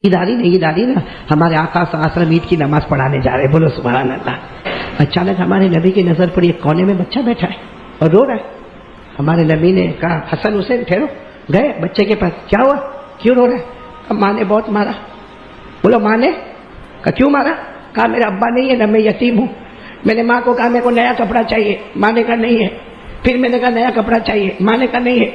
عید آ رہی نا ہمارے آقا صلی اللہ علیہ وسلم عید کی نماز پڑھانے جا رہے، بولو سبحان اللہ۔ اچانک ہمارے نبی کی نظر پڑی، ایک کونے میں بچہ بیٹھا ہے اور رو رہا ہے۔ ہمارے نبی نے کہا حسن حسین ٹھہرو، گئے بچے کے پاس، کیا ہوا کیوں رو رہا ہے؟ کہا ماں نے بہت مارا۔ بولو ماں نے؟ کہا کیوں مارا؟ کہا میرا ابا نہیں ہے نا، میں یتیم ہوں، میں نے ماں کو کہا میرے کو نیا کپڑا چاہیے، ماں نے کہا نہیں ہے، پھر میں نے کہا نیا کپڑا چاہیے، ماں نے کہا نہیں ہے،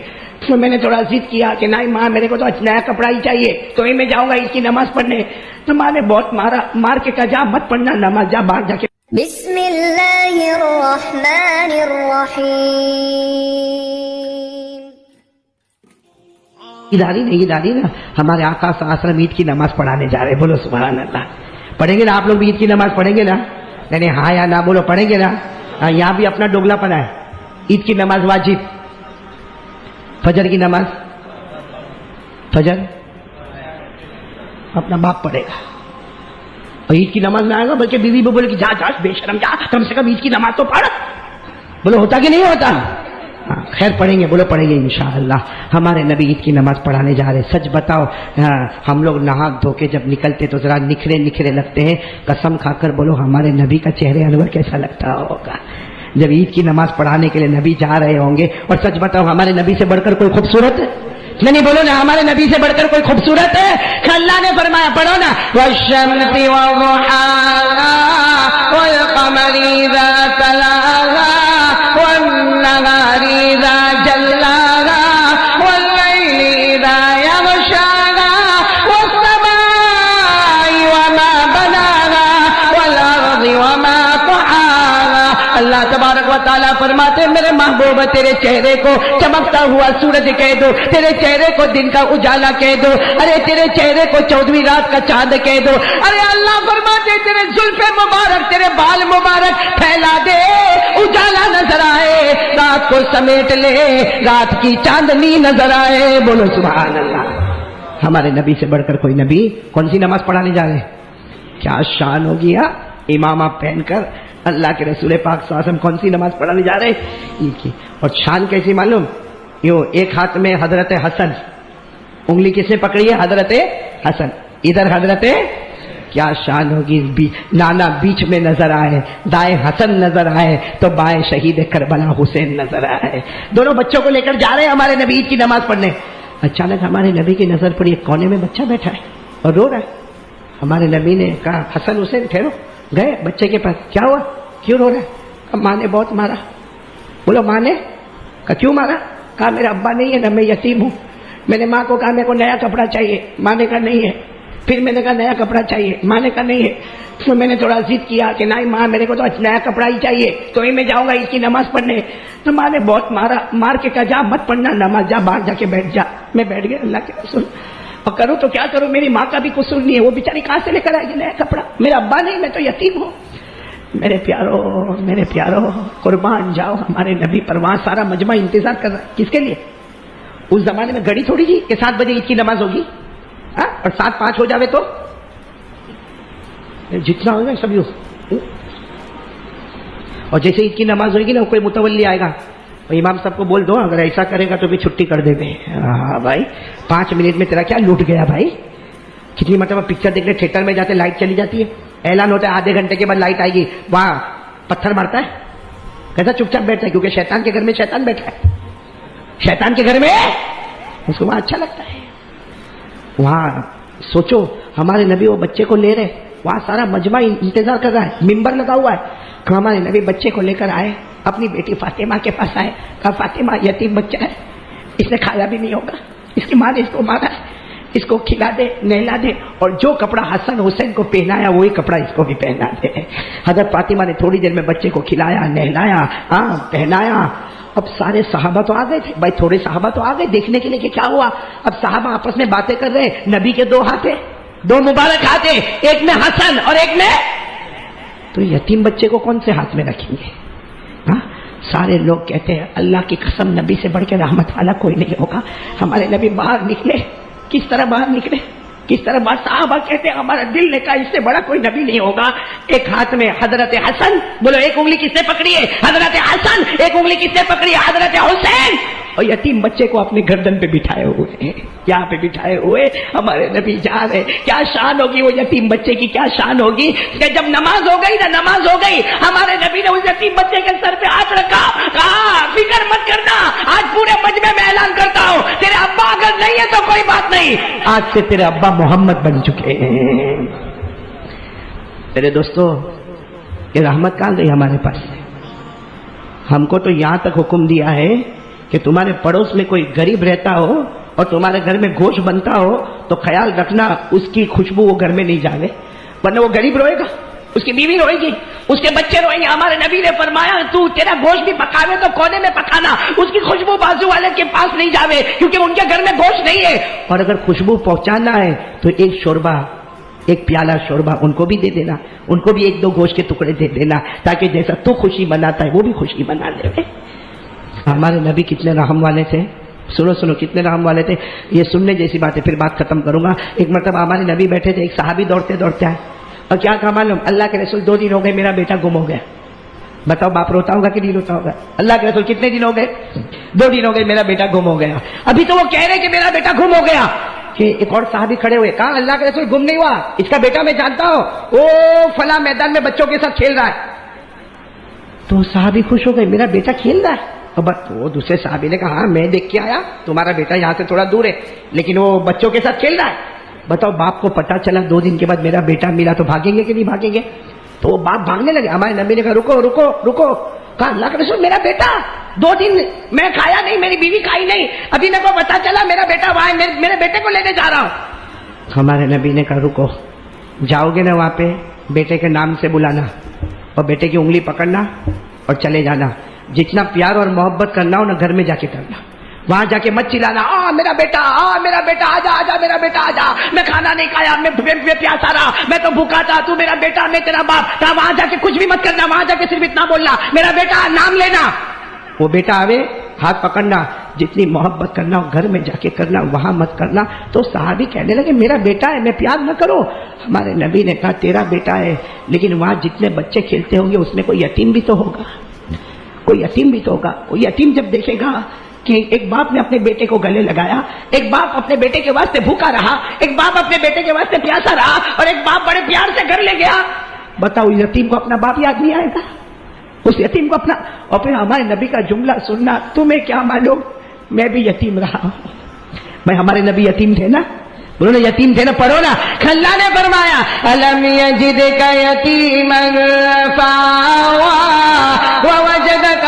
تو میں نے تھوڑا ضد کیا کہ نہیں ماں میرے کو تو نیا کپڑا ہی چاہیے، تو ہی میں جاؤں گا اس کی نماز پڑھنے۔ تو ماں نے بہت مارا، مار کے کہا جا مت پڑھنا نماز، جا باہر جا کے۔ بسم اللہ الرحمن الرحیم۔ عید آ رہی نا ہمارے آقا صلی اللہ علیہ وسلم عید کی نماز پڑھانے جا رہے، بولو سبحان اللہ۔ پڑھیں گے نا آپ لوگ بھی عید کی نماز پڑھیں گے نا؟ نہیں ہاں یا نہ بولو، پڑھیں گے نا؟ یہاں بھی اپنا ڈوگلا پڑا ہے، عید کی نماز واجب، فجر کی نماز، فجر اپنا باپ پڑھے گا، اور عید کی نماز میں آئے گا، بلکہ بیوی بھی بولے کہ جا جا بے شرم جا، کم سے کم عید کی نماز تو پڑھ۔ بولو ہوتا کہ نہیں ہوتا؟ خیر پڑھیں گے، بولو پڑھیں گے انشاءاللہ۔ ہمارے نبی عید کی نماز پڑھانے جا رہے۔ سچ بتاؤ ہم لوگ نہا دھو کے جب نکلتے تو ذرا نکھرے نکھرے لگتے ہیں، قسم کھا کر بولو ہمارے نبی کا چہرے انور کیسا لگتا ہوگا جب عید کی نماز پڑھانے کے لیے نبی جا رہے ہوں گے۔ اور سچ بتاؤ ہمارے نبی سے بڑھ کر کوئی خوبصورت ہے؟ نہیں بولو نا، ہمارے نبی سے بڑھ کر کوئی خوبصورت ہے؟ اللہ نے فرمایا، پڑھو نا، والشمس وضحاها والقمر اذا تلاها والنهار اذا جلاها والليل اذا يغشاها والسماء وما بناها والارض وما طحاها۔ اللہ تبارک و تعالیٰ فرماتے میرے محبوب تیرے چہرے کو چمکتا ہوا سورج کہہ دو، تیرے چہرے کو دن کا اجالا کہہ دو، ارے تیرے چہرے کو 14ویں رات کا چاند کہہ دو، ارے اللہ فرماتے تیرے زلف مبارک، تیرے بال مبارک پھیلا دے، اجالا نظر آئے، رات کو سمیٹ لے، رات کی چاندنی نظر آئے، بولو سبحان اللہ۔ ہمارے نبی سے بڑھ کر کوئی نبی؟ کون سی نماز پڑھانے جا رہے ہیں؟ کیا شان ہو گیا، امامہ پہن کر اللہ کے رسول پاک صلی اللہ علیہ وسلم کون سی نماز پڑھانے جا رہے ہیں؟ اور شان کیسی معلوم؟ یوں ایک ہاتھ میں حضرت حسن، انگلی کس نے پکڑی ہے؟ حضرت حسن، ادھر حضرت، کیا شان ہوگی، نانا بیچ میں نظر آئے، دائیں حسن نظر آئے تو بائیں شہید کربلا حسین نظر آئے، دونوں بچوں کو لے کر جا رہے ہیں ہمارے نبی عید کی نماز پڑھنے۔ اچانک ہمارے نبی کی نظر پڑی، ایک کونے میں بچہ بیٹھا ہے اور رو رہا ہے۔ ہمارے نبی نے کہا حسن حسین ٹھہرو، گئے بچے کے پاس، کیا ہوا کیوں رو رہا ہے؟ کہا ماں نے بہت مارا۔ بولو ماں نے؟ کہا کیوں مارا؟ کہا میرا ابا نہیں ہے نا، میں یتیم ہوں، میں نے ماں کو کہا میرے کو نیا کپڑا چاہیے، ماں نے کہا نہیں ہے، پھر میں نے کہا نیا کپڑا چاہیے، ماں نے کہا نہیں ہے، تو میں نے تھوڑا ضد کیا کہ نہیں ماں میرے کو تو نیا کپڑا ہی چاہیے، تو ہی میں جاؤں گا اس کی نماز پڑھنے۔ تو ماں نے بہت مارا، مار کے کہا جا مت پڑھنا نماز، جا باہر جا کے بیٹھ جا۔ میں بیٹھ گیا، اللہ کے رسول اور کروں تو کیا کروں، میری ماں کا بھی قصور نہیں ہے، وہ بیچاری کہاں سے لے کر آئے گی نیا کپڑا، میرا ابا نہیں، میں تو یتیم ہوں۔ میرے پیارو قربان جاؤ ہمارے نبی پر، وہاں سارا مجمع انتظار کر رہا ہے، کس کے لیے؟ اس زمانے میں گھڑی تھوڑی تھی کہ 7 بجے عید کی نماز ہوگی، اور 7:05 ہو جاوے تو جتنا ہوگا سب یوں، اور جیسے عید کی نماز ہوگی نا کوئی متولی آئے گا، امام صاحب کو بول دو اگر ایسا کرے گا تو بھی چھٹی کر دے گے۔ ہاں بھائی 5 منٹ میں تیرا کیا لوٹ گیا بھائی؟ کتنی مرتبہ پکچر دیکھنے تھیٹر میں جاتے لائٹ چلی جاتی ہے، اعلان ہوتا ہے آدھے گھنٹے کے بعد لائٹ آئے گی، وہاں پتھر مارتا ہے، کیسا چپ چاپ بیٹھتا ہے، کیونکہ شیطان کے گھر میں شیطان بیٹھا ہے، شیطان کے گھر میں اس کو وہاں اچھا لگتا ہے۔ وہاں سوچو ہمارے نبی وہ بچے کو لے رہے، وہاں سارا مجمع انتظار کر رہا ہے، ممبر لگا ہوا ہے، ہمارے نبی بچے کو لے کر آئے، اپنی بیٹی فاطمہ کے پاس آئے، کہا فاطمہ یتیم بچہ ہے، اس نے کھایا بھی نہیں ہوگا، اس کی ماں نے اس کو مارا ہے، اس کو کھلا دے نہلا دے، اور جو کپڑا حسن حسین کو پہنایا وہی کپڑا اس کو بھی پہنا دے۔ حضرت فاطمہ نے تھوڑی دیر میں بچے کو کھلایا نہلایا، پہنایا۔ اب سارے صحابہ تو آ گئے تھے بھائی، تھوڑے صحابہ تو آ گئے دیکھنے کے لیے کہ کیا ہوا۔ اب صحابہ آپس میں باتیں کر رہے، نبی کے 2 ہاتھ ہیں، 2 مبارک ہاتھ ہیں، ایک میں حسن اور ایک میں، تو یتیم بچے کو کون سے ہاتھ میں رکھیں گے؟ سارے لوگ کہتے ہیں اللہ کی قسم نبی سے بڑھ کے رحمت والا کوئی نہیں ہوگا۔ ہمارے نبی باہر نکلے، کس طرح باہر نکلے، کس طرح باہر؟ صحابہ کہتے ہیں ہمارا دل نے کہا اس سے بڑا کوئی نبی نہیں ہوگا۔ ایک ہاتھ میں حضرت حسن، بولو ایک انگلی کس نے پکڑی ہے؟ حضرت حسن۔ ایک انگلی کس نے پکڑی ہے؟ حضرت حسین۔ اور یتیم بچے کو اپنے گردن پہ بٹھائے ہوئے ہیں، یہاں پہ بٹھائے ہوئے ہمارے نبی جا رہے. کیا شان ہوگی وہ یتیم بچے کی، کیا شان ہوگی کہ جب نماز ہو گئی نا، نماز ہو گئی، ہمارے نبی نے اس یتیم بچے کے سر پہ ہاتھ رکھا، کہا فکر مت کرنا، آج پورے مجمع میں اعلان کرتا ہوں تیرے ابا اگر نہیں ہے تو کوئی بات نہیں، آج سے تیرے ابا محمد بن چکے ہیں. میرے دوستو، یہ رحمت کہاں گئی ہمارے پاس سے؟ ہم کو تو یہاں تک حکم دیا ہے کہ تمہارے پڑوس میں کوئی غریب رہتا ہو اور تمہارے گھر میں گوشت بنتا ہو تو خیال رکھنا اس کی خوشبو وہ گھر میں نہیں جاوے، ورنہ وہ غریب روئے گا، اس کی بیوی روئے گی، اس کے بچے روئیں گے. ہمارے نبی نے فرمایا تو تیرا گوشت بھی پکاوے تو کونے میں پکانا، اس کی خوشبو بازو والے کے پاس نہیں جاوے، کیونکہ ان کے گھر میں گوشت نہیں ہے. اور اگر خوشبو پہنچانا ہے تو ایک شوربہ، ایک پیالہ شوربہ ان کو بھی دے دینا، ان کو بھی ایک دو گوشت کے ٹکڑے دے دینا، تاکہ جیسا تو خوشی مناتا ہے وہ بھی خوشی منا لے. ہمارے نبی کتنے رحم والے تھے، سنو کتنے رحم والے تھے. یہ سننے جیسی بات ہے، پھر بات ختم کروں گا. ایک مرتبہ ہمارے نبی بیٹھے تھے، ایک صحابی دوڑتے دوڑتے آئے اور کیا کہا معلوم؟ اللہ کے رسول 2 دن ہو گئے میرا بیٹا گم ہو گیا. بتاؤ باپ روتا ہوگا کہ نہیں روتا ہوگا؟ اللہ کے رسول کتنے دن ہو گئے؟ 2 دن ہو گئے میرا بیٹا گم ہو گیا. ابھی تو وہ کہہ رہے کہ میرا بیٹا گم ہو گیا کہ ایک اور صحابی کھڑے ہوئے، کہا اللہ کے رسول گم نہیں ہوا، اس کا بیٹا میں جانتا ہوں، وہ فلاں میدان میں بچوں کے ساتھ کھیل رہا ہے. تو صحابی خوش ہو گئے، میرا بیٹا کھیل رہا ہے. وہ دوسرے صحابی نے کہا ہاں میں دیکھ کے آیا، تمہارا بیٹا یہاں سے تھوڑا دور ہے لیکن وہ بچوں کے ساتھ کھیل رہا ہے. بتاؤ باپ کو پتا چلا 2 دن کے بعد میرا بیٹا ملا تو بھاگیں گے کہ نہیں بھاگیں گے؟ تو وہ باپ بھاگنے لگے. ہمارے نبی نے کہا رکو رکو رکو. کہا اللہ کے رسول میرا بیٹا 2 دن میں کھایا نہیں، میری بیوی کھائی نہیں، ابھی میرے کو پتا چلا میرا بیٹا وہاں ہے، میرے بیٹے کو لینے جا رہا ہوں. ہمارے نبی نے کہا رکو، جاؤ گے نا وہاں پہ بیٹے کے نام سے بلانا اور بیٹے کی انگلی پکڑنا اور چلے جانا. جتنا پیار اور محبت کرنا ہو نا گھر میں جا کے کرنا، وہاں جا کے مت چلانا میرا بیٹا آجا آجا میرا بیٹا آجا، میں کھانا نہیں کھایا، میں پیاسا رہا، میں تو بھوکا تھا، تو میرا بیٹا میں تیرا باپ تھا. وہاں جا کے کچھ بھی مت کرنا، وہاں جا کے صرف اتنا بولنا میرا بیٹا، نام لینا. وہ بیٹا آوے ہاتھ پکڑنا، جتنی محبت کرنا ہو گھر میں جا کے کرنا، وہاں مت کرنا. تو صحابی کہنے لگے میرا بیٹا ہے، میں پیار نہ کرو؟ ہمارے نبی نے کہا تیرا بیٹا ہے لیکن وہاں جتنے بچے کھیلتے ہوں گے اس میں کوئی یتیم بھی تو ہوگا، کوئی یتیم بھی تو ہوگا. وہ یتیم جب دیکھے گا کہ ایک باپ نے اپنے بیٹے کو گلے لگایا، ایک باپ اپنے بیٹے کے واسطے بھوکا رہا، ایک باپ اپنے بیٹے کے واسطے پیاسا رہا، اور ایک باپ بڑے پیار سے گھر لے گیا، بتاؤ یتیم کو اپنا باپ یاد نہیں آئے گا؟ اس یتیم کو اپنا. اور پھر ہمارے نبی کا جملہ سننا، تمہیں کیا معلوم میں بھی یتیم رہا ہوں. میں ہمارے نبی یتیم تھے نا، انہوں نے یتیم تھے نا، پڑھو نا. اللہ نے فرمایا الم یجدک یتیما فآوی ووجدک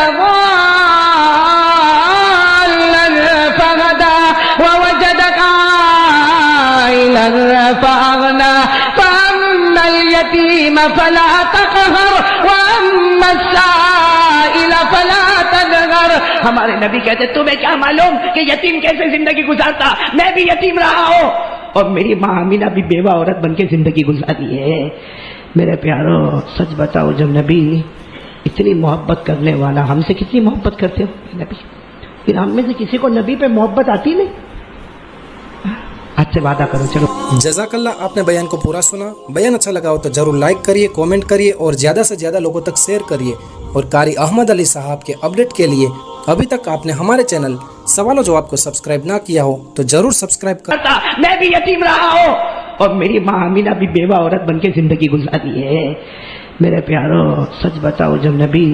فأغنى فأما اليتيم فلا تقهر وأما السائل فلا تنهر. ہمارے نبی کہتے تمہیں کیا معلوم کہ یتیم کیسے زندگی گزارتا؟ میں بھی یتیم رہا ہوں اور میری ماں آمینہ بھی بیوہ عورت بن کے زندگی گزاری ہے. میرے پیارو سچ بتاؤ، جب نبی اتنی محبت کرنے والا، ہم سے کتنی محبت کرتے ہو نبی؟ پھر ہم میں سے کسی کو نبی پہ محبت آتی نہیں؟ آج سے وعدہ کرو. چلو جزاک اللہ، آپ نے بیان کو پورا سنا. بیان اچھا لگا ہو تو ضرور لائک کریے، کومنٹ کریے اور زیادہ سے زیادہ لوگوں تک شیئر کریے. اور قاری احمد علی صاحب کے اپڈیٹ کے لیے ابھی تک آپ نے ہمارے چینل سوال و جواب کو سبسکرائب نہ کیا ہو تو ضرور سبسکرائب کرتا. میں بھی یتیم رہا ہوں اور میری ماں آمینہ بھی بیوہ عورت بن کے زندگی گزاری ہے. میرے پیارو سچ بتاؤ، جب نبی